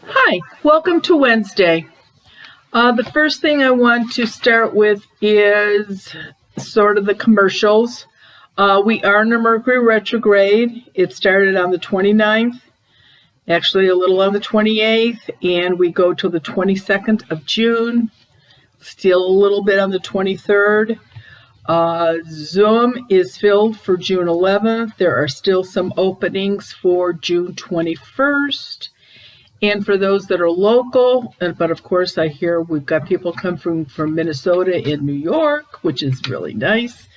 Hi, welcome to Wednesday. The first thing I want to start with is sort of the commercials. We are in a Mercury retrograde. It started on the 29th, actually a little on the 28th, and we go till the 22nd of June, still a little bit on the 23rd. Zoom is filled for June 11th. There are still some openings for June 21st. And for those that are local, but of course I hear we've got people come from Minnesota and New York, which is really nice.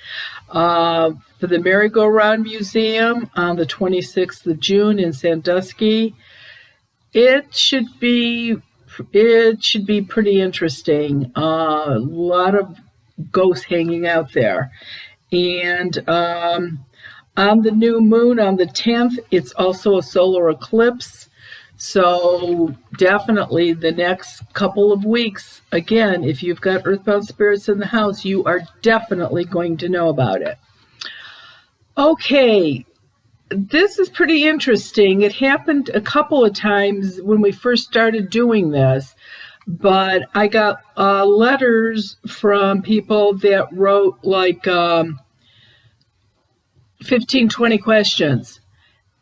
For the Merry-Go-Round Museum on the 26th of June in Sandusky, it should be pretty interesting. A lot of ghosts hanging out there. And on the new moon on the 10th, it's also a solar eclipse. So definitely the next couple of weeks, again, if you've got earthbound spirits in the house, you are definitely going to know about it. Okay, this is pretty interesting. It happened a couple of times when we first started doing this, but I got letters from people that wrote like 15, 20 questions.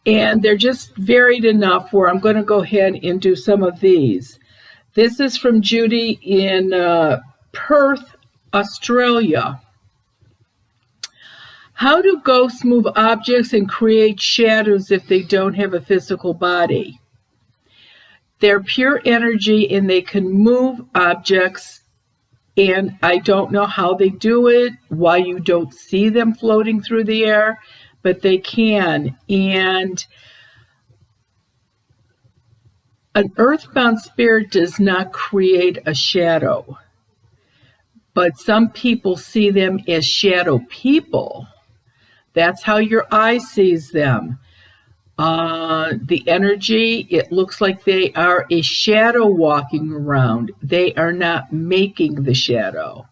And they're just varied enough where I'm going to go ahead and do some of these. This is from Judy in Perth, Australia. How do ghosts move objects and create shadows if they don't have a physical body? They're pure energy and they can move objects, and I don't know how they do it, why you don't see them floating through the air, but they can. And an earthbound spirit does not create a shadow, but some people see them as shadow people. That's how your eye sees them. The energy, it looks like they are a shadow walking around. They are not making the shadow.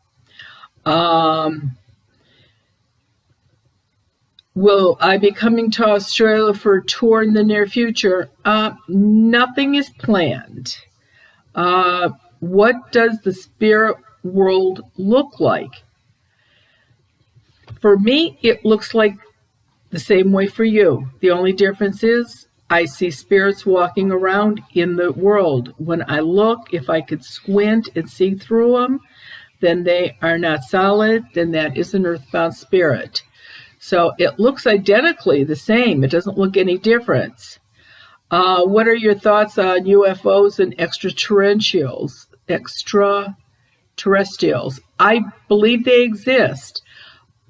Will I be coming to Australia for a tour in the near future? Nothing is planned. What does the spirit world look like? For me, it looks like the same way for you. The only difference is I see spirits walking around in the world. When I look, if I could squint and see through them, then they are not solid, then that is an earthbound spirit. So it looks identically the same. It doesn't look any different. What are your thoughts on UFOs and extraterrestrials? I believe they exist.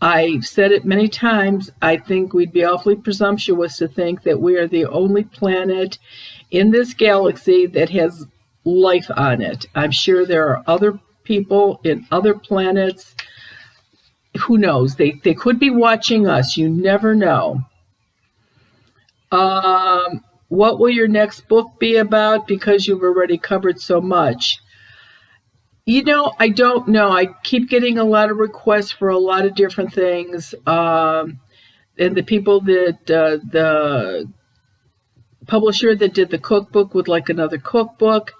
I've said it many times. I think we'd be awfully presumptuous to think that we are the only planet in this galaxy that has life on it. I'm sure there are other people in other planets. Who knows? They could be watching us. You never know. What will your next book be about? Because you've already covered so much. I don't know. I keep getting a lot of requests for a lot of different things. And the people that, the publisher that did the cookbook would like another cookbook.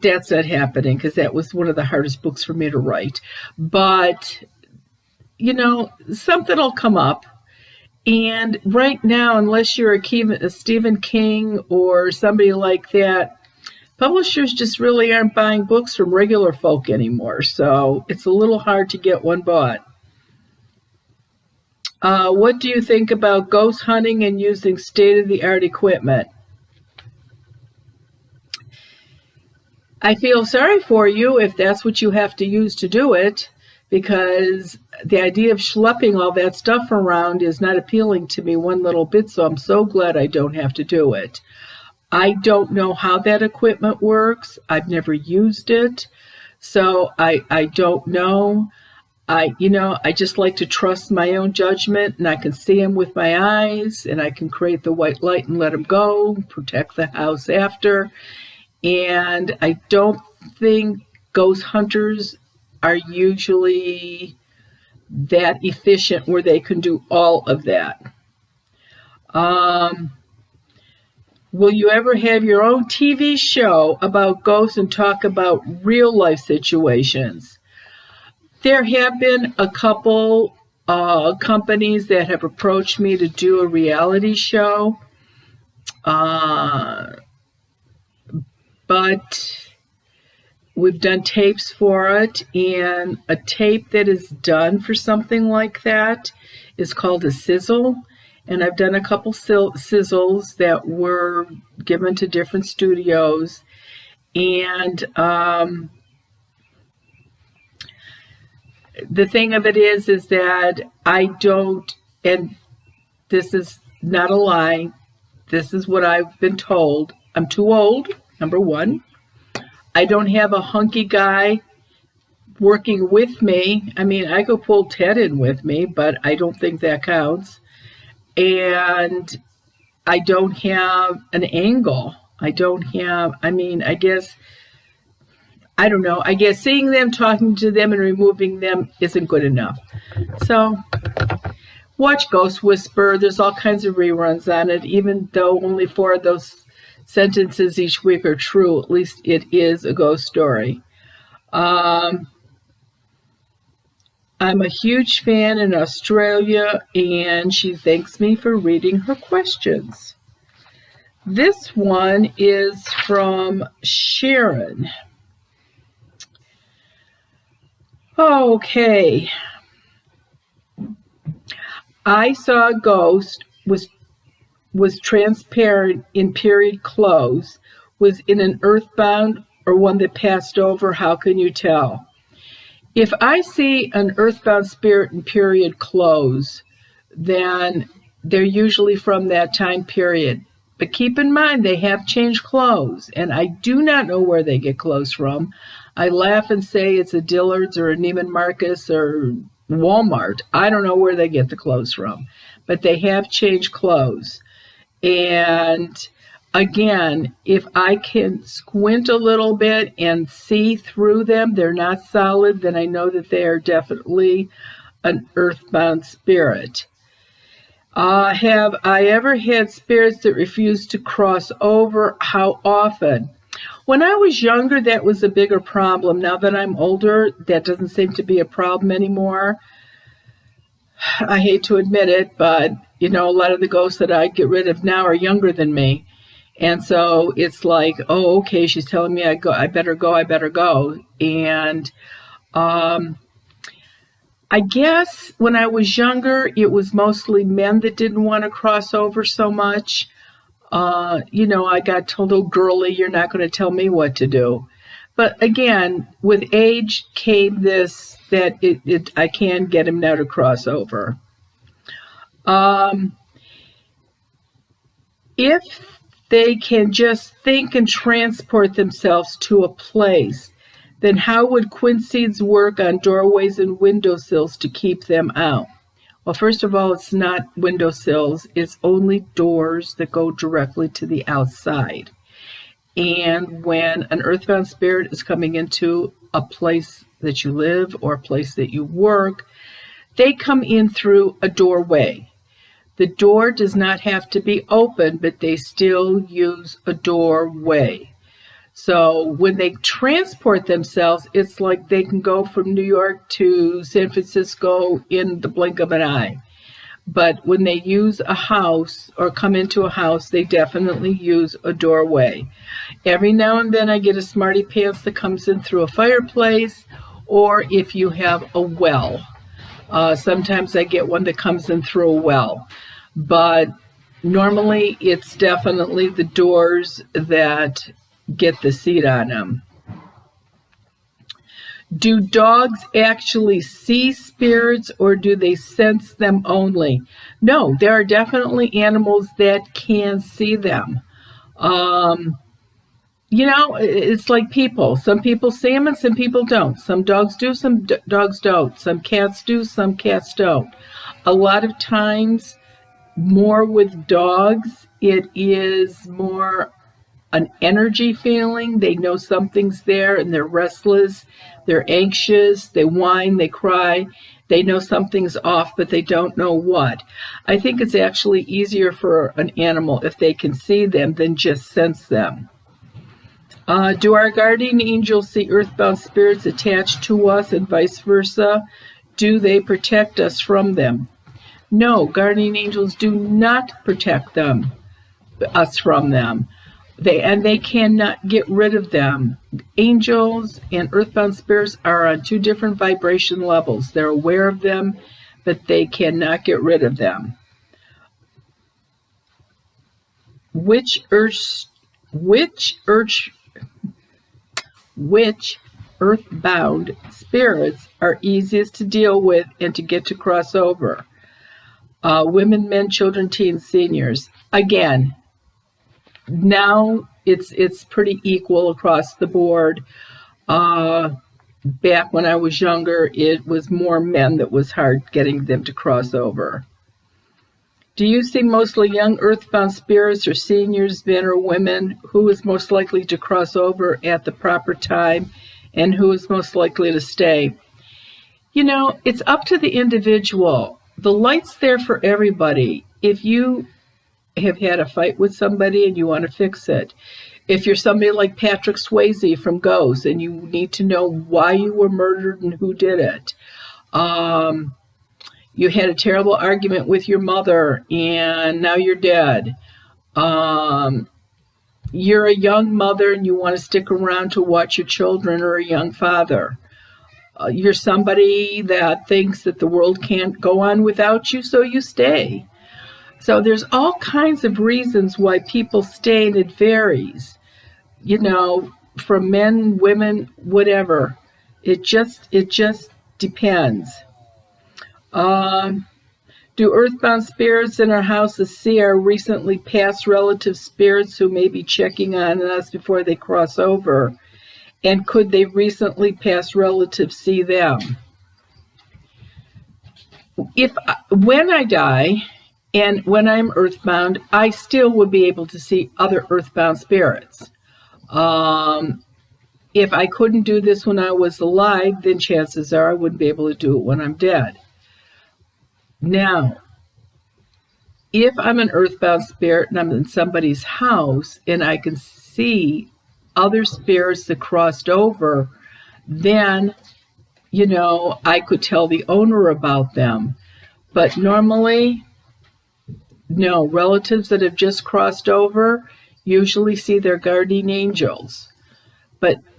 That's not happening because that was one of the hardest books for me to write. But, something will come up. And right now, unless you're a Stephen King or somebody like that, publishers just really aren't buying books from regular folk anymore. So it's a little hard to get one bought. What do you think about ghost hunting and using state-of-the-art equipment? I feel sorry for you if that's what you have to use to do it, because the idea of schlepping all that stuff around is not appealing to me one little bit, so I'm so glad I don't have to do it. I don't know how that equipment works. I've never used it, so I don't know. I just like to trust my own judgment, and I can see them with my eyes, and I can create the white light and let them go, protect the house after. And I don't think ghost hunters are usually that efficient where they can do all of that. Will you ever have your own TV show about ghosts and talk about real life situations? There have been a couple companies that have approached me to do a reality show, but we've done tapes for it, and a tape that is done for something like that is called a sizzle. And I've done a couple sizzles that were given to different studios. And the thing of it is that I don't, and this is not a lie, this is what I've been told. I'm too old, number one. I don't have a hunky guy working with me. I mean, I could pull Ted in with me, but I don't think that counts. And I don't have an angle. I don't have, I mean, I guess, I don't know. I guess seeing them, talking to them, and removing them isn't good enough. So watch Ghost Whisper. There's all kinds of reruns on it. Even though only 4 of those sentences each week are true, at least it is a ghost story. I'm a huge fan in Australia, and she thanks me for reading her questions. This one is from Sharon. Okay. I saw a ghost, was transparent in period clothes, was in an earthbound or one that passed over. How can you tell? If I see an earthbound spirit in period clothes, then they're usually from that time period. But keep in mind, they have changed clothes, and I do not know where they get clothes from. I laugh and say it's a Dillard's or a Neiman Marcus or Walmart. I don't know where they get the clothes from, but they have changed clothes. And again, if I can squint a little bit and see through them, they're not solid, then I know that they are definitely an earthbound spirit. Have I ever had spirits that refused to cross over? How often? When I was younger, that was a bigger problem. Now that I'm older, that doesn't seem to be a problem anymore. I hate to admit it, but a lot of the ghosts that I get rid of now are younger than me. And so it's like, oh, okay, she's telling me I better go. And I guess when I was younger, it was mostly men that didn't want to cross over so much. I got told, oh, girly, you're not going to tell me what to do. But again, with age came this, that I can get him now to cross over. If they can just think and transport themselves to a place, then how would quincys work on doorways and windowsills to keep them out? Well, first of all, it's not windowsills. It's only doors that go directly to the outside. And when an earthbound spirit is coming into a place that you live or a place that you work, they come in through a doorway. The door does not have to be open, but they still use a doorway. So when they transport themselves, it's like they can go from New York to San Francisco in the blink of an eye. But when they use a house or come into a house, they definitely use a doorway. Every now and then I get a smarty pants that comes in through a fireplace, or if you have a well. Sometimes I get one that comes in through a well. But normally it's definitely the doors that get the seat on them. Do dogs actually see spirits, or do they sense them only? No, there are definitely animals that can see them. It's like people. Some people see them and some people don't. Some dogs do, some dogs don't. Some cats do, some cats don't. A lot of times, more with dogs, it is more an energy feeling. They know something's there and they're restless, they're anxious, they whine, they cry. They know something's off, but they don't know what. I think it's actually easier for an animal if they can see them than just sense them. Do our guardian angels see earthbound spirits attached to us and vice versa? Do they protect us from them? No, guardian angels do not protect us from them. They cannot get rid of them. Angels and earthbound spirits are on two different vibration levels. They're aware of them, but they cannot get rid of them. Which earthbound spirits are easiest to deal with and to get to cross over? Women, men, children, teens, seniors. Again, now it's pretty equal across the board. Back when I was younger, it was more men that was hard getting them to cross over. Do you see mostly young earthbound spirits or seniors, men or women? Who is most likely to cross over at the proper time, and who is most likely to stay? You know, it's up to the individual. The light's there for everybody. If you have had a fight with somebody and you want to fix it, if you're somebody like Patrick Swayze from Ghost and you need to know why you were murdered and who did it, you had a terrible argument with your mother and now you're dead, you're a young mother and you want to stick around to watch your children, or a young father, you're somebody that thinks that the world can't go on without you, so you stay. So there's all kinds of reasons why people stay, and it varies, you know, from men, women, whatever. It just depends. Do earthbound spirits in our houses see our recently passed relative spirits who may be checking on us before they cross over? And could they recently passed relatives see them? When I die, and when I'm earthbound, I still would be able to see other earthbound spirits. If I couldn't do this when I was alive, then chances are I wouldn't be able to do it when I'm dead. Now, if I'm an earthbound spirit and I'm in somebody's house and I can see other spirits that crossed over, then, you know, I could tell the owner about them. But normally, no, relatives that have just crossed over usually see their guardian angels,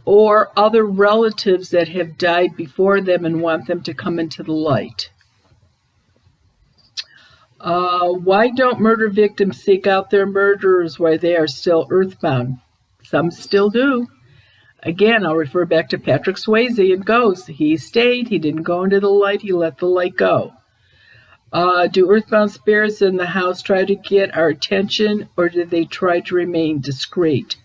or other relatives that have died before them and want them to come into the light. Why don't murder victims seek out their murderers while they are still earthbound? Some still do. Again, I'll refer back to Patrick Swayze and Ghost. He stayed, he didn't go into the light, he let the light go. Do earthbound spirits in the house try to get our attention, or do they try to remain discreet?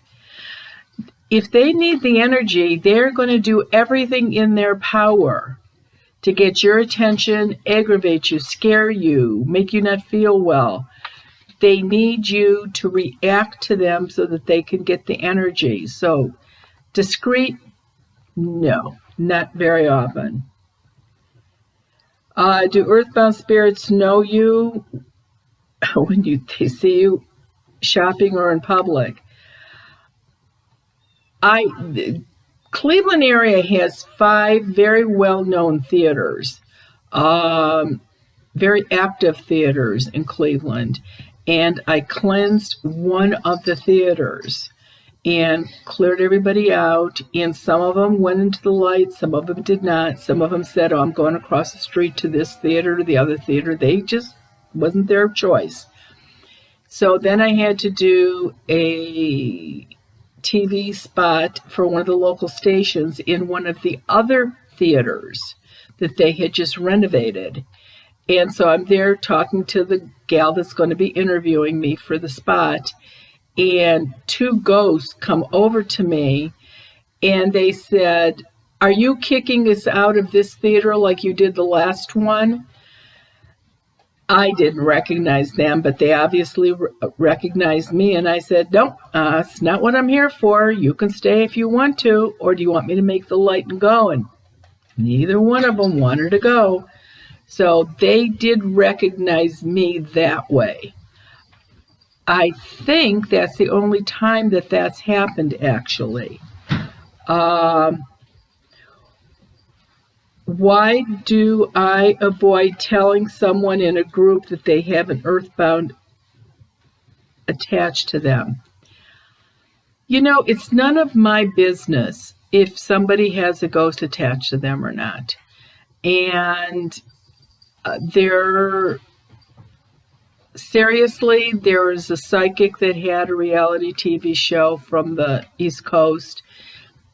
If they need the energy, they're going to do everything in their power to get your attention, aggravate you, scare you, make you not feel well. They need you to react to them so that they can get the energy. So, discreet? No, not very often. Do earthbound spirits know you when they see you shopping or in public? Cleveland area has 5 very well-known theaters, very active theaters in Cleveland, and I cleansed one of the theaters and cleared everybody out, and some of them went into the light, some of them did not. Some of them said, oh, I'm going across the street to this theater, to the other theater. They just wasn't their choice. So then I had to do a TV spot for one of the local stations in one of the other theaters that they had just renovated. And so I'm there talking to the gal that's going to be interviewing me for the spot, and 2 ghosts come over to me and they said, are you kicking us out of this theater like you did the last one? I didn't recognize them, but they obviously recognized me, and I said, nope, it's not what I'm here for. You can stay if you want to, or do you want me to make the light and go? And neither one of them wanted to go. So they did recognize me that way. I think that's the only time that that's happened, actually. Why do I avoid telling someone in a group that they have an earthbound attached to them? You know, it's none of my business if somebody has a ghost attached to them or not. And seriously, there was a psychic that had a reality TV show from the East Coast,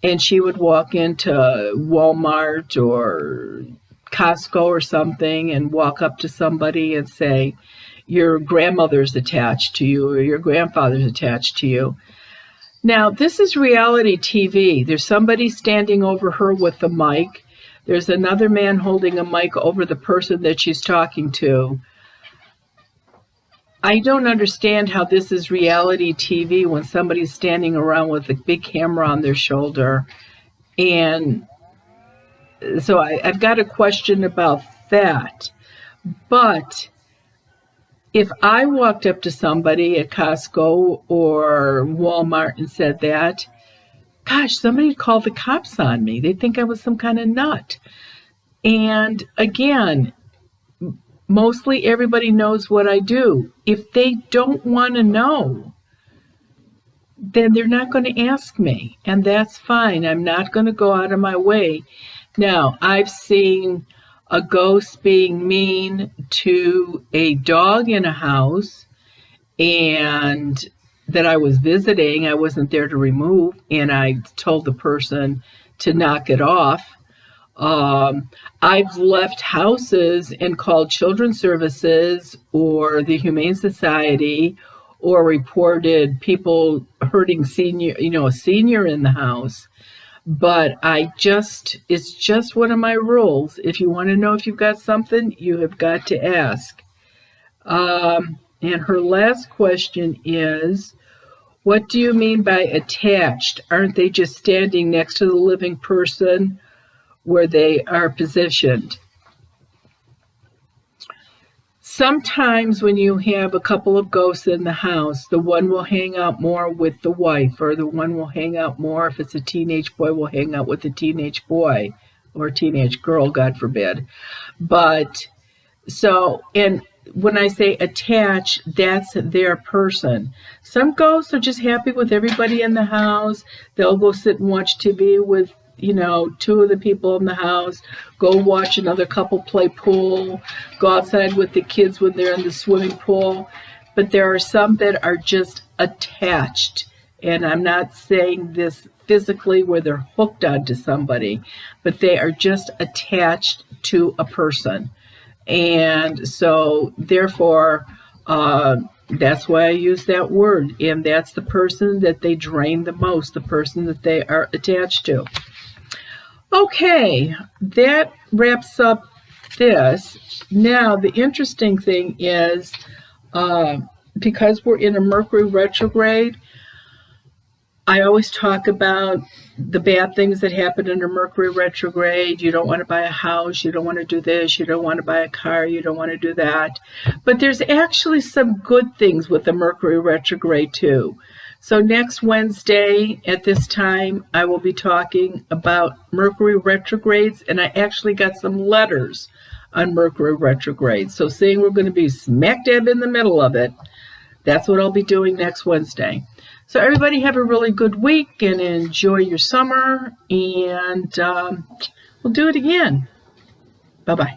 and she would walk into Walmart or Costco or something and walk up to somebody and say, your grandmother's attached to you or your grandfather's attached to you. Now, this is reality TV. There's somebody standing over her with the mic. There's another man holding a mic over the person that she's talking to. I don't understand how this is reality TV when somebody's standing around with a big camera on their shoulder. And so I've got a question about that. But if I walked up to somebody at Costco or Walmart and said that, gosh, somebody'd call the cops on me. They'd think I was some kind of nut. And again, mostly everybody knows what I do. If they don't want to know, then they're not going to ask me. And that's fine. I'm not going to go out of my way. Now, I've seen a ghost being mean to a dog in a house and that I was visiting. I wasn't there to remove, and I told the person to knock it off. I've left houses and called Children's Services or the Humane Society or reported people hurting a senior in the house. But it's just one of my rules. If you want to know if you've got something, you have got to ask. And her last question is, what do you mean by attached? Aren't they just standing next to the living person where they are positioned? Sometimes when you have a couple of ghosts in the house, the one will hang out more with the wife, or the one will hang out more, if it's a teenage boy, will hang out with the teenage boy or teenage girl, God forbid. But so, and when I say attached, that's their person. Some ghosts are just happy with everybody in the house. They'll go sit and watch TV with two of the people in the house, go watch another couple play pool, go outside with the kids when they're in the swimming pool. But there are some that are just attached. And I'm not saying this physically where they're hooked onto somebody, but they are just attached to a person. And so, therefore, that's why I use that word. And that's the person that they drain the most, the person that they are attached to. Okay, that wraps up this. Now, the interesting thing is, because we're in a Mercury retrograde, I always talk about the bad things that happen in a Mercury retrograde. You don't want to buy a house. You don't want to do this. You don't want to buy a car. You don't want to do that. But there's actually some good things with the Mercury retrograde, too. So next Wednesday at this time, I will be talking about Mercury retrogrades, and I actually got some letters on Mercury retrograde. So seeing we're going to be smack dab in the middle of it, that's what I'll be doing next Wednesday. So everybody have a really good week and enjoy your summer, and we'll do it again. Bye-bye.